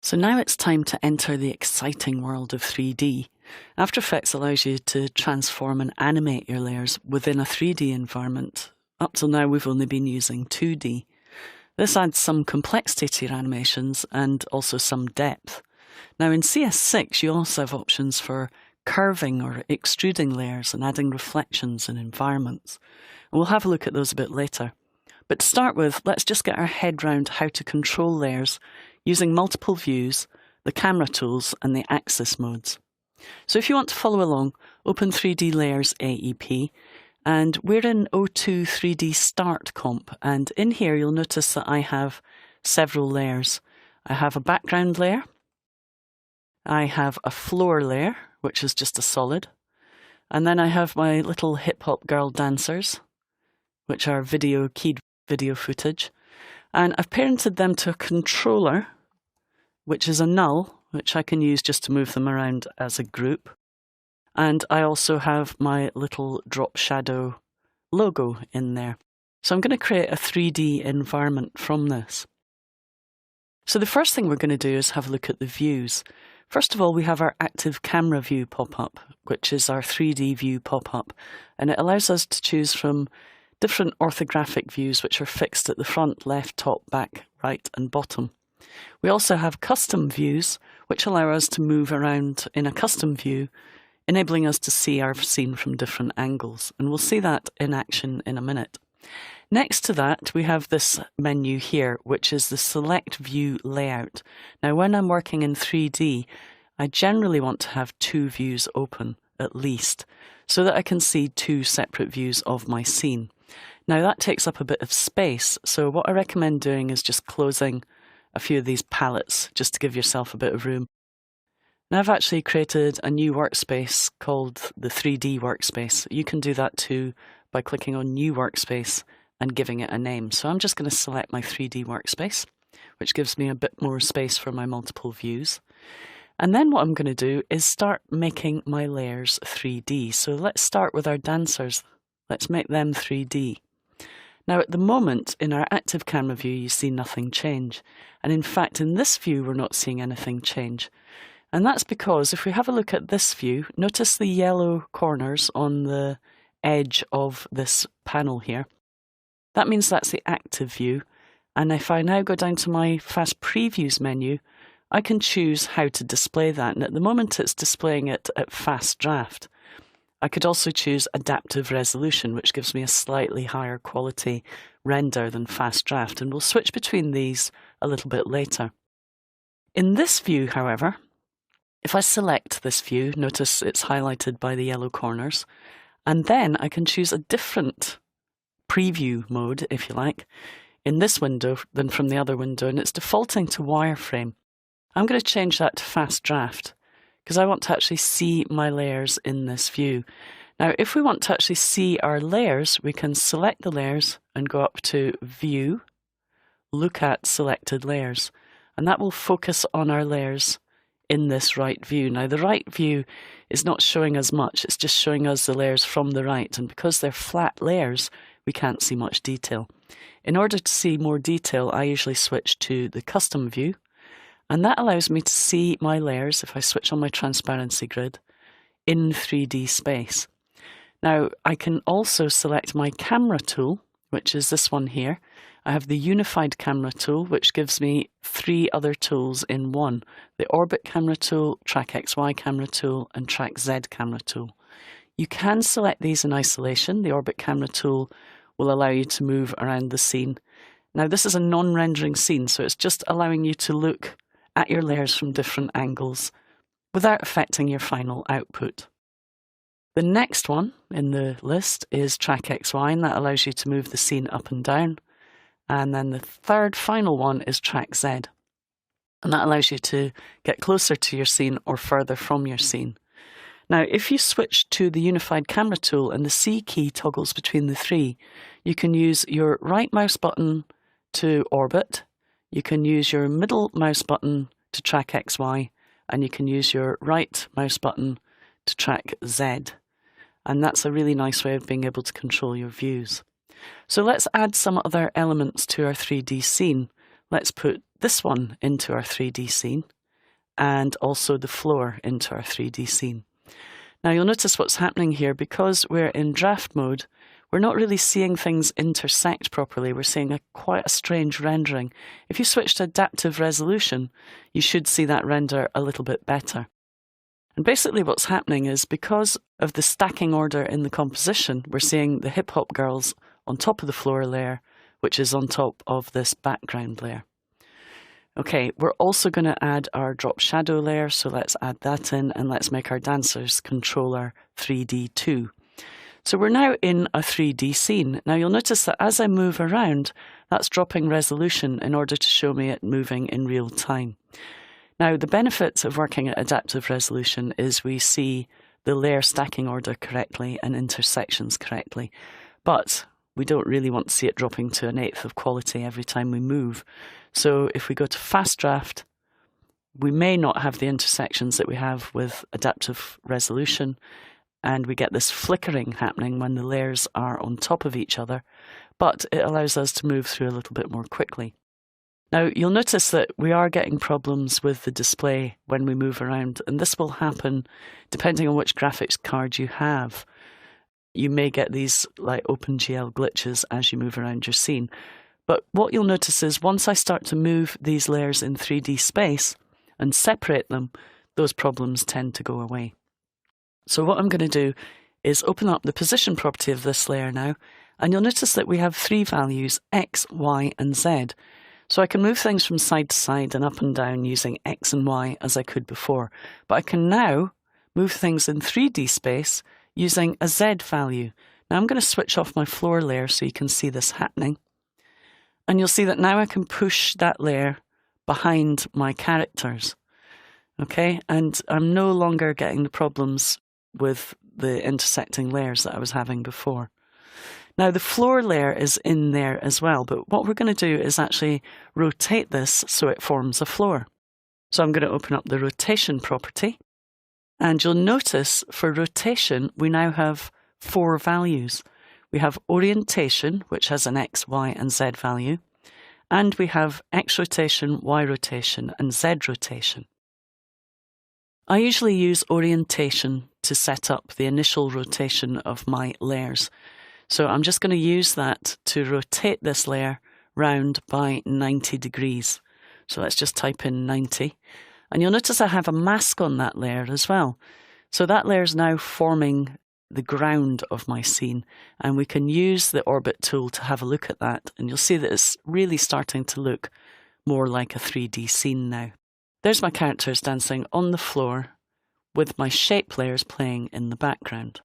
So now it's time to enter the exciting world of 3D. After Effects allows you to transform and animate your layers within a 3D environment. Up till now we've only been using 2D. This adds some complexity to your animations and also some depth. Now in CS6 you also have options for curving or extruding layers and adding reflections and environments. And we'll have a look at those a bit later. But to start with, let's just get our head round how to control layers using multiple views, the camera tools and the axis modes. So if you want to follow along, open 3D Layers AEP, and we're in O2 3D Start Comp, and in here you'll notice that I have several layers. I have a background layer, I have a floor layer, which is just a solid, and then I have my little hip-hop girl dancers, which are keyed video footage. And I've parented them to a controller, which is a null, which I can use just to move them around as a group. And I also have my little drop shadow logo in there. So I'm going to create a 3D environment from this. So the first thing we're going to do is have a look at the views. First of all, we have our active camera view pop-up, which is our 3D view pop-up. And it allows us to choose from different orthographic views which are fixed at the front, left, top, back, right and bottom. We also have custom views which allow us to move around in a custom view, enabling us to see our scene from different angles, and we'll see that in action in a minute. Next to that we have this menu here, which is the Select View Layout. Now when I'm working in 3D, I generally want to have two views open at least, so that I can see two separate views of my scene. Now that takes up a bit of space, so what I recommend doing is just closing a few of these palettes just to give yourself a bit of room. Now I've actually created a new workspace called the 3D workspace. You can do that too by clicking on New Workspace and giving it a name. So I'm just going to select my 3D workspace, which gives me a bit more space for my multiple views. And then what I'm going to do is start making my layers 3D. So let's start with our dancers. Let's make them 3D. Now at the moment in our active camera view you see nothing change, and in fact in this view we're not seeing anything change. And that's because if we have a look at this view, notice the yellow corners on the edge of this panel here. That means that's the active view, and if I now go down to my Fast Previews menu, I can choose how to display that, and at the moment it's displaying it at Fast Draft. I could also choose Adaptive Resolution, which gives me a slightly higher quality render than Fast Draft, and we'll switch between these a little bit later. In this view, however, if I select this view, notice it's highlighted by the yellow corners, and then I can choose a different preview mode, if you like, in this window than from the other window, and it's defaulting to wireframe. I'm going to change that to Fast Draft, because I want to actually see my layers in this view. Now if we want to actually see our layers, we can select the layers and go up to View, Look at Selected Layers, and that will focus on our layers in this right view. Now the right view is not showing us much, it's just showing us the layers from the right, and because they're flat layers we can't see much detail. In order to see more detail I usually switch to the Custom View, and that allows me to see my layers, if I switch on my transparency grid, in 3D space. Now I can also select my camera tool, which is this one here. I have the Unified Camera tool, which gives me three other tools in one. The Orbit Camera tool, Track XY Camera tool, and Track Z Camera tool. You can select these in isolation. The Orbit Camera tool will allow you to move around the scene. Now this is a non-rendering scene, so it's just allowing you to look at your layers from different angles without affecting your final output. The next one in the list is Track XY, and that allows you to move the scene up and down. And then the third final one is Track Z, and that allows you to get closer to your scene or further from your scene. Now if you switch to the Unified Camera tool and the C key toggles between the three, you can use your right mouse button to orbit, you can use your middle mouse button to track XY, and you can use your right mouse button to track Z. And that's a really nice way of being able to control your views. So let's add some other elements to our 3D scene. Let's put this one into our 3D scene and also the floor into our 3D scene. Now you'll notice what's happening here. Because we're in draft mode, we're not really seeing things intersect properly. We're seeing quite a strange rendering. If you switch to adaptive resolution, you should see that render a little bit better. And basically what's happening is, because of the stacking order in the composition, we're seeing the hip hop girls on top of the floor layer, which is on top of this background layer. Okay, we're also going to add our drop shadow layer, so let's add that in, and let's make our dancers controller 3D too. So we're now in a 3D scene. Now you'll notice that as I move around, that's dropping resolution in order to show me it moving in real time. Now the benefit of working at adaptive resolution is we see the layer stacking order correctly and intersections correctly, but we don't really want to see it dropping to 1/8 of quality every time we move. So if we go to fast draft, we may not have the intersections that we have with adaptive resolution, and we get this flickering happening when the layers are on top of each other, but it allows us to move through a little bit more quickly. Now you'll notice that we are getting problems with the display when we move around, and this will happen depending on which graphics card you have. You may get these like OpenGL glitches as you move around your scene. But what you'll notice is once I start to move these layers in 3D space and separate them, those problems tend to go away. So what I'm going to do is open up the position property of this layer now, and you'll notice that we have 3 values, X, Y, and Z. So I can move things from side to side and up and down using X and Y as I could before. But I can now move things in 3D space using a Z value. Now I'm going to switch off my floor layer so you can see this happening. And you'll see that now I can push that layer behind my characters. Okay, and I'm no longer getting the problems with the intersecting layers that I was having before. Now the floor layer is in there as well, but what we're going to do is actually rotate this so it forms a floor. So I'm going to open up the rotation property, and you'll notice for rotation we now have 4 values. We have orientation, which has an X, Y, and Z value, and we have X rotation, Y rotation, and Z rotation. I usually use orientation to set up the initial rotation of my layers. So I'm just going to use that to rotate this layer round by 90 degrees. So let's just type in 90. And you'll notice I have a mask on that layer as well. So that layer is now forming the ground of my scene, and we can use the orbit tool to have a look at that, and you'll see that it's really starting to look more like a 3D scene now. There's my characters dancing on the floor with my shape layers playing in the background.